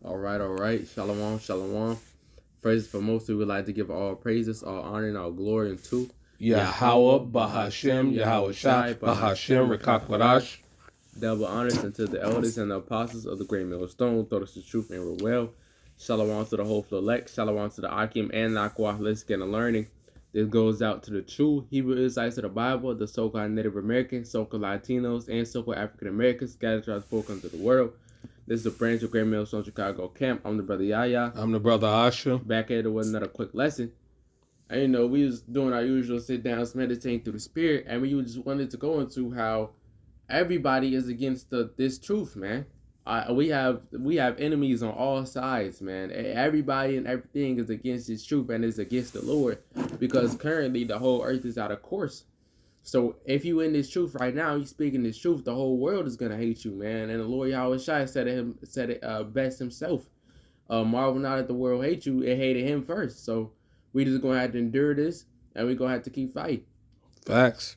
All right. Shalom, shalom. First and foremost, we would like to give all praises, all honor, and all glory unto Yahweh, Bahashem, Yahweh Shai, Bahashem, Rekakwadash. double honors unto the elders and the apostles of the great millstone who taught us the truth and were well. Shalom to the whole elect. Shalom to the Akim and Nakwa. Let's get a learning. This goes out to the true Hebrew Israelites of the Bible, the so-called Native Americans, so-called Latinos, and so-called African Americans scattered throughout the four corners of the world. This is a branch of Great Millstone Chicago Camp. I'm the brother Yaya. I'm the brother Asha. Back at it with another quick lesson. And we was doing our usual sit downs, meditating through the spirit, and we just wanted to go into how everybody is against this truth, man. We have enemies on all sides, man. Everybody and everything is against this truth and is against the Lord, because currently the whole earth is out of course. So if you in this truth right now, you speaking this truth, the whole world is gonna hate you, man. And the Lord Yahweh Shai said it best himself. Marvel not that the world hates you, it hated him first. So we just gonna have to endure this, and we gonna have to keep fighting. Facts.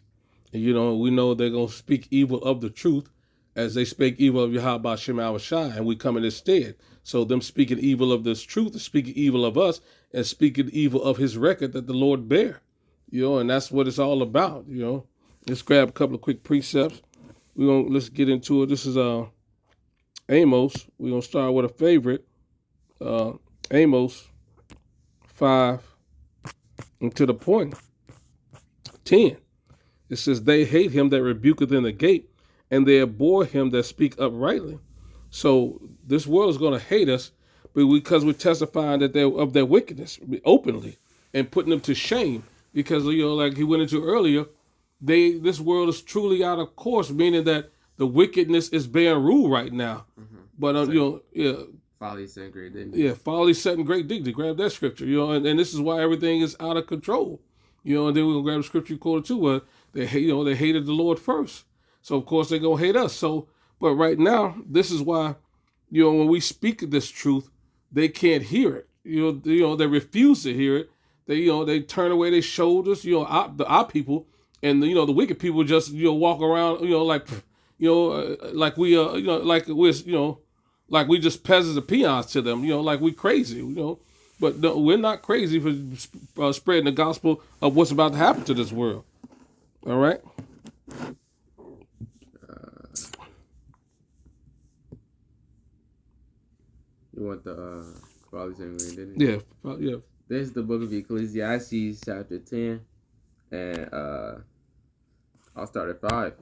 And we know they're gonna speak evil of the truth as they spake evil of Yahweh Shem Shai, and we come in his stead. So them speaking evil of this truth is speaking evil of us and speaking evil of his record that the Lord bear. And that's what it's all about. Let's grab a couple of quick precepts. Let's get into it. This is Amos. We're gonna start with a favorite. Amos 5 and to the point. 10. It says, they hate him that rebuketh in the gate, and they abhor him that speak uprightly. So this world is going to hate us, but because we're testifying that they're of their wickedness openly and putting them to shame. Because like he went into earlier, this world is truly out of course, meaning that the wickedness is bearing rule right now. Mm-hmm. But folly setting great dignity. Yeah, folly setting great dignity. Grab that scripture, and this is why everything is out of control. And then we're gonna grab the scripture you quoted too, where they hated the Lord first. So of course they're gonna hate us. So, but right now, this is why, when we speak of this truth, they can't hear it. They refuse to hear it. They turn away their shoulders. Our people, and the wicked people just walk around, like like we just peasants and peons to them, like we crazy, But no, we're not crazy for spreading the gospel of what's about to happen to this world. All right? You want the folly setting great dignity? Yeah. This is the book of Ecclesiastes, chapter 10, and I'll start at 5.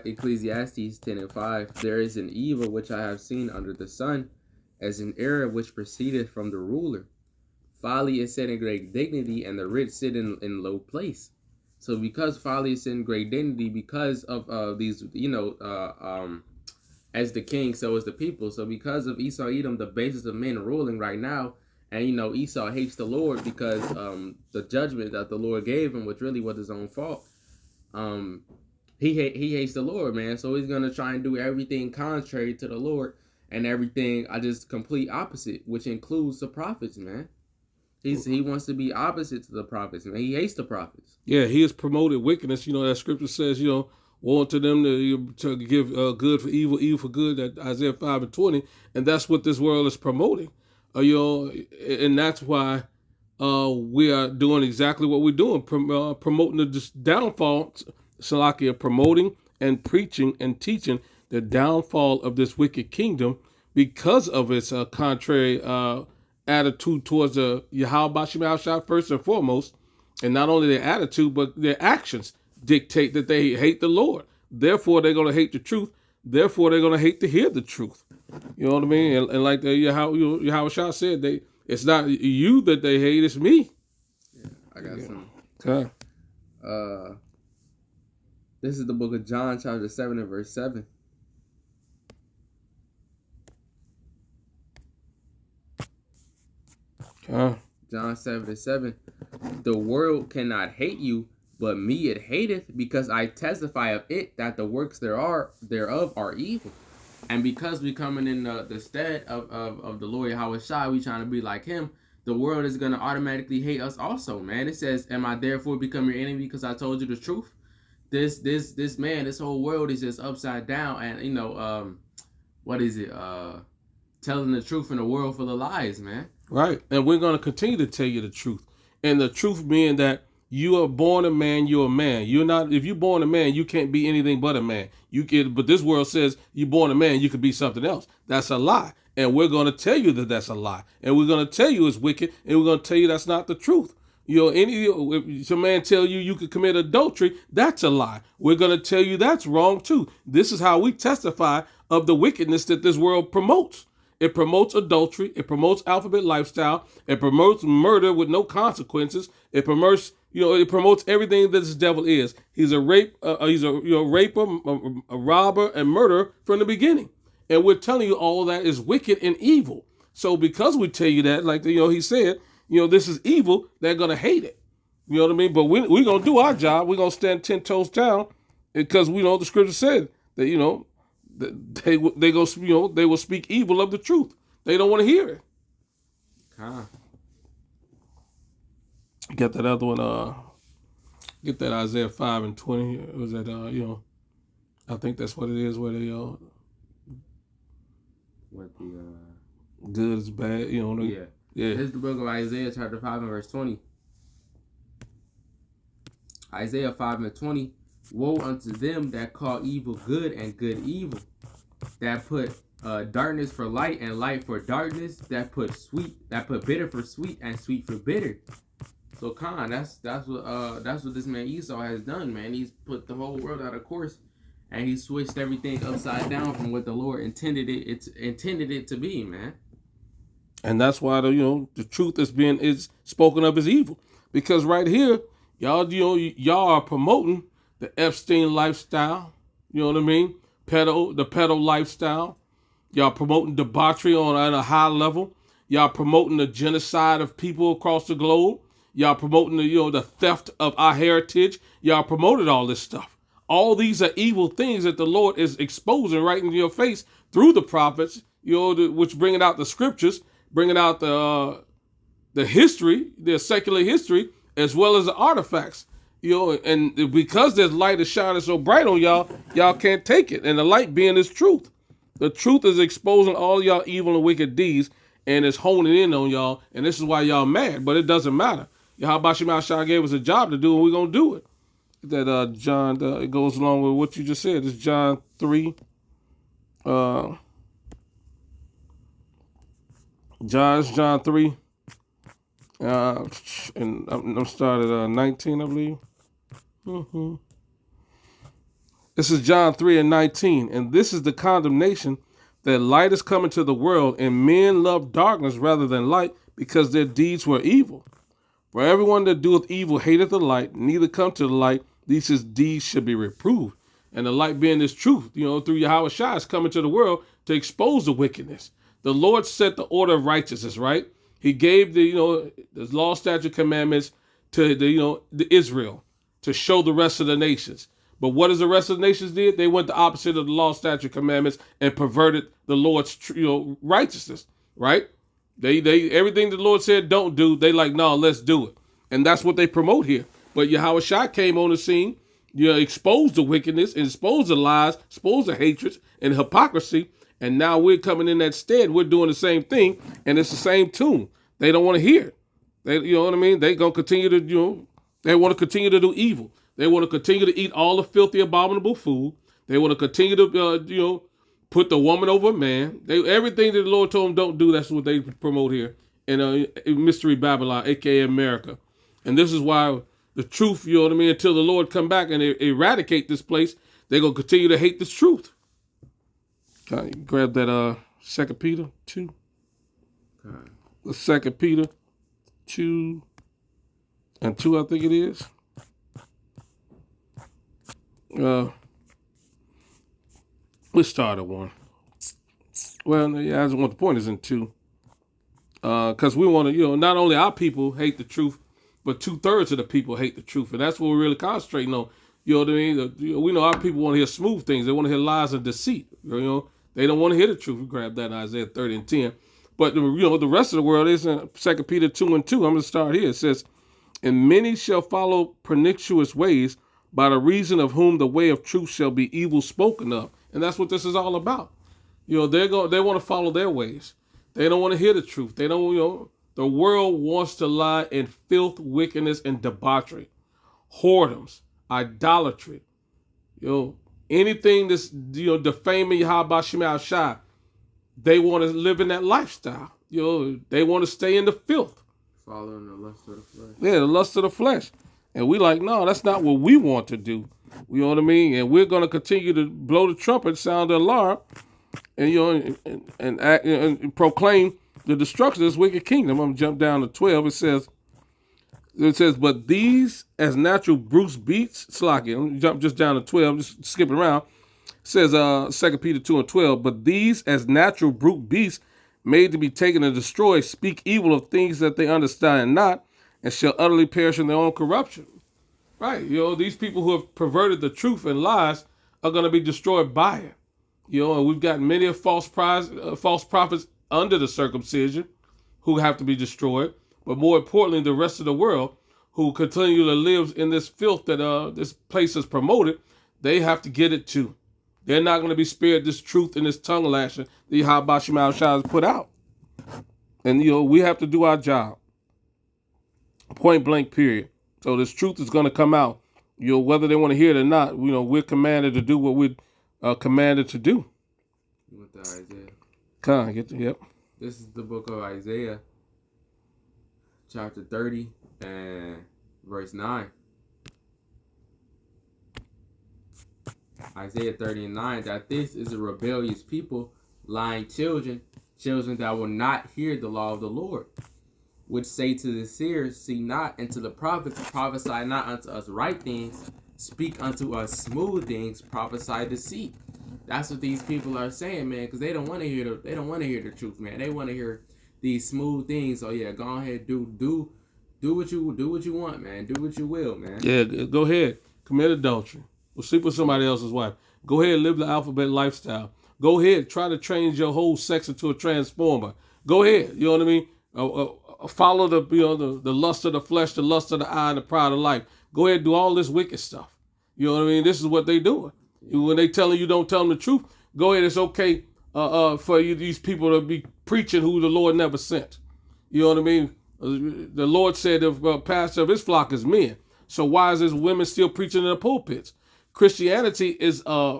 Ecclesiastes 10 and 5. There is an evil which I have seen under the sun, as an error which proceedeth from the ruler. Folly is set in great dignity, and the rich sit in low place. So because folly is set in great dignity, because of these, as the king, so is the people. So because of Esau Edom, the basis of men ruling right now, and Esau hates the Lord because the judgment that the Lord gave him, which really was his own fault. He hates the Lord, man. So he's gonna try and do everything contrary to the Lord, and everything just complete opposite, which includes the prophets, man. He wants to be opposite to the prophets, man. He hates the prophets. Yeah, he has promoted wickedness. That scripture says, woe unto them to give good for evil, evil for good. That Isaiah 5 and 20, and that's what this world is promoting. And that's why we are doing exactly what we're doing, promoting the downfall. Salakia, promoting and preaching and teaching the downfall of this wicked kingdom because of its contrary attitude towards the Yahweh Shem Shai first and foremost. And not only their attitude, but their actions dictate that they hate the Lord. Therefore, they're going to hate the truth. Therefore, they're going to hate to hear the truth. You know what I mean? And like the Yahweh Shai said, it's not you that they hate, it's me. Yeah, I got some. Okay. This is the book of John, chapter 7 and verse 7. John 7 and 7. The world cannot hate you, but me it hateth, because I testify of it that the works thereof are evil. And because we coming in the stead of the Lord Yahweh Shai, we trying to be like him, the world is going to automatically hate us also, man. It says, am I therefore become your enemy because I told you the truth? This whole world is just upside down, and what is it? telling the truth in a world full of lies, man. Right. And we're going to continue to tell you the truth. And the truth being that you are born a man, you're a man. You're not, if you're born a man, you can't be anything but a man. But this world says you're born a man, you could be something else. That's a lie. And we're going to tell you that that's a lie. And we're going to tell you it's wicked. And we're going to tell you that's not the truth. If some man tell you you could commit adultery, that's a lie. We're going to tell you that's wrong too. This is how we testify of the wickedness that this world promotes. It promotes adultery. It promotes alphabet lifestyle. It promotes murder with no consequences. It promotes, it promotes everything that this devil is. He's a raper, a robber, and murderer from the beginning. And we're telling you all that is wicked and evil. So because we tell you that, like he said, this is evil, they're gonna hate it. You know what I mean? But we're gonna do our job. We're gonna stand 10 toes down because we know the scripture said that they will speak evil of the truth. They don't want to hear it. Get that other one. Get that Isaiah 5:20. Was that I think that's what it is. Where they what the good is bad. Yeah. This is the book of Isaiah, chapter 5 and verse 20. Isaiah 5:20. Woe unto them that call evil good and good evil, that put darkness for light and light for darkness, that put bitter for sweet and sweet for bitter. So Khan, that's what this man Esau has done, man. He's put the whole world out of course, and he switched everything upside down from what the Lord intended it to be, man. And that's why the truth is spoken of as evil, because right here, y'all are promoting the Epstein lifestyle. You know what I mean? The pedo lifestyle. Y'all promoting debauchery on a high level. Y'all promoting the genocide of people across the globe. Y'all promoting the theft of our heritage. Y'all promoted all this stuff. All these are evil things that the Lord is exposing right in your face through the prophets. Which bringing out the scriptures, bringing out the history, the secular history, as well as the artifacts. And because this light is shining so bright on y'all can't take it. And the light being is truth. The truth is exposing all y'all evil and wicked deeds, and it's honing in on y'all. And this is why y'all mad, but it doesn't matter. Yahweh Shah gave us a job to do, and we're going to do it. That John, it goes along with what you just said. It's John 3. John 3. And I'm started 19, I believe. This is John 3:19, and this is the condemnation, that light is come into the world, and men love darkness rather than light, because their deeds were evil. For everyone that doeth evil hateth the light, neither come to the light, lest his deeds should be reproved. And the light being this truth, through Yahweh Shai is coming to the world to expose the wickedness. The Lord set the order of righteousness, right? He gave the law, statute, commandments to the Israel to show the rest of the nations. But what does the rest of the nations did? They went the opposite of the law, statute, commandments, and perverted the Lord's righteousness, right? They everything the Lord said don't do, they like, no, let's do it. And that's what they promote here. But Yahweh Shai came on the scene, exposed the wickedness, exposed the lies, exposed the hatred and hypocrisy. And now we're coming in that stead. We're doing the same thing, and it's the same tune. They don't want to hear it. They, you know what I mean? They're going to continue to, they want to continue to do evil. They want to continue to eat all the filthy, abominable food. They want to continue to, put the woman over man. Everything that the Lord told them don't do, that's what they promote here in Mystery Babylon, a.k.a. America. And this is why the truth, until the Lord come back and eradicate this place, they're going to continue to hate this truth. Can you grab that 2 Peter 2? The 2 Peter 2 and 2, I think it is. We start at 1. Well, yeah, I just want the point is in 2. Because we want to, not only our people hate the truth, but 2/3 of the people hate the truth. And that's what we're really concentrating on. You know what I mean? We know our people want to hear smooth things. They want to hear lies and deceit. They don't want to hear the truth. We grab that in Isaiah 30:10. But, the rest of the world is in 2 Peter 2 and 2. I'm going to start here. It says, and many shall follow pernicious ways, by the reason of whom the way of truth shall be evil spoken of. And that's what this is all about. They want to follow their ways. They don't want to hear the truth. They don't. The world wants to lie in filth, wickedness, and debauchery, whoredoms, idolatry. Anything that's defaming Yahweh Shema Shai. They want to live in that lifestyle. They want to stay in the filth. Following the lust of the flesh. Yeah, the lust of the flesh. And we like, no, that's not what we want to do. You know what I mean? And we're going to continue to blow the trumpet, sound the alarm, and and proclaim the destruction of this wicked kingdom. I'm going to jump down to 12. It says, but these as natural brute beasts, Slacky. I'm jump just down to 12, just skipping around. It says 2 Peter 2 and 12, but these as natural brute beasts made to be taken and destroyed speak evil of things that they understand not, and shall utterly perish in their own corruption. Right. These people who have perverted the truth and lies are going to be destroyed by it. And we've got many of false prophets under the circumcision who have to be destroyed. But more importantly, the rest of the world who continue to live in this filth that this place is promoted, they have to get it too. They're not going to be spared this truth and this tongue lashing that Yahweh Shema Shai has put out. And, we have to do our job. Point blank, period. So this truth is going to come out. Whether they want to hear it or not, we're commanded to do what we're commanded to do. You went to Isaiah. Come on, yep. This is the book of Isaiah, chapter 30 and verse 9. Isaiah 30 and 9, that this is a rebellious people, lying children that will not hear the law of the Lord, which say to the seers, see not, and to the prophets, prophesy not unto us right things, speak unto us smooth things, prophesy deceit. That's what these people are saying, man, because they don't want to hear the truth, man. They want to hear these smooth things. So yeah, go ahead, do what you want, man. Do what you will, man. Yeah, go ahead, commit adultery. Or sleep with somebody else's wife. Go ahead, live the alphabet lifestyle. Go ahead, try to change your whole sex into a transformer. Go ahead, you know what I mean? Follow the lust of the flesh, the lust of the eye, and the pride of life. Go ahead, do all this wicked stuff. You know what I mean? This is what they doing. When they telling you don't tell them the truth, go ahead. It's okay for these people to be preaching who the Lord never sent. You know what I mean? The Lord said the pastor of his flock is men. So why is this women still preaching in the pulpits? Christianity is a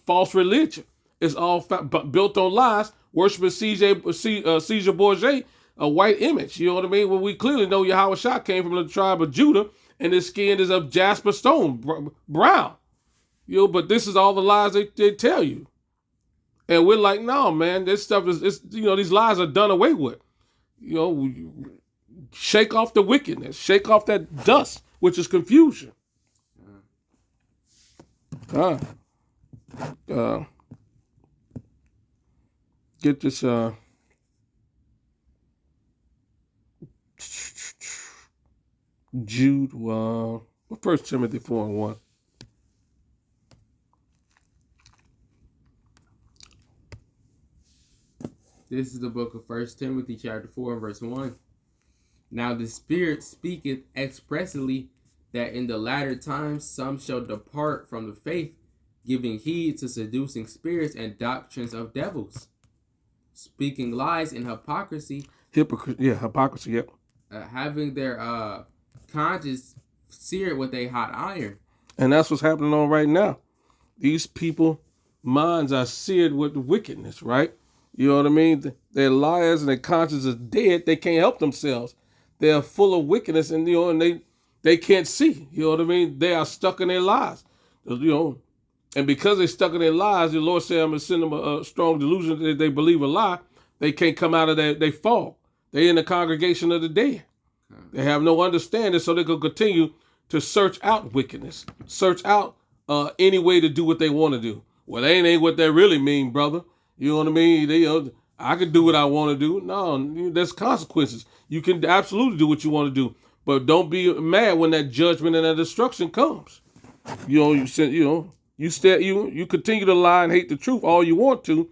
false religion. It's all built on lies, worshiping Caesar Borgia, a white image. You know what I mean? Well, we clearly know Yahweh Shah came from the tribe of Judah, and his skin is of jasper stone, brown. But this is all the lies they tell you. And we're like, no, man, this stuff is these lies are done away with. Shake off the wickedness, shake off that dust, which is confusion. Get this Jude 1 Timothy 4 and 1. This is the book of 1 Timothy chapter 4 and verse 1. Now the Spirit speaketh expressly that in the latter times some shall depart from the faith, giving heed to seducing spirits and doctrines of devils, speaking lies and hypocrisy. Hypocrisy, yep. Having their conscience seared with a hot iron. And that's what's happening on right now. These people, minds are seared with wickedness, right? You know what I mean? They're liars and their conscience is dead. They can't help themselves. They're full of wickedness, and and they can't see. You know what I mean? They are stuck in their lies. And because they're stuck in their lies, the Lord said, I'm going to send them a strong delusion that they believe a lie. They can't come out of that. They fall. They're in the congregation of the dead. They have no understanding, so they can continue to search out wickedness, search out any way to do what they want to do. Well, they ain't what that really mean, brother. You know what I mean? I can do what I want to do. No, there's consequences. You can absolutely do what you want to do, but don't be mad when that judgment and that destruction comes. You continue to lie and hate the truth all you want to,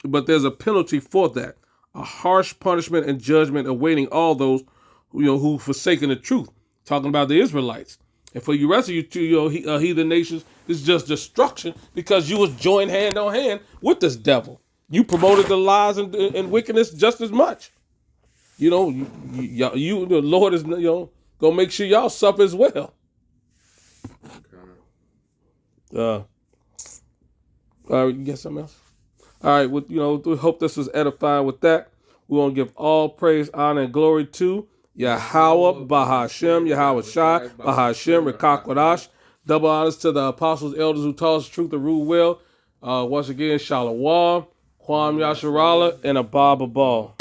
but there's a penalty for that. A harsh punishment and judgment awaiting all those who forsaken the truth. Talking about the Israelites. And for you rest of you two, heathen nations, it's just destruction because you was joined hand on hand with this devil. You promoted the lies and wickedness just as much. You know, you the Lord is, gonna make sure y'all suffer as well. All right, you get something else? All right, we hope this was edifying with that. We want to give all praise, honor, and glory to Yahweh, Bahashem, Yahweh Shai, Bahashem, Rekakwadash. Double honors to the apostles, elders who taught us the truth and rule well. Once again, Shalom, Kwam Yasharala, and Abba Babal.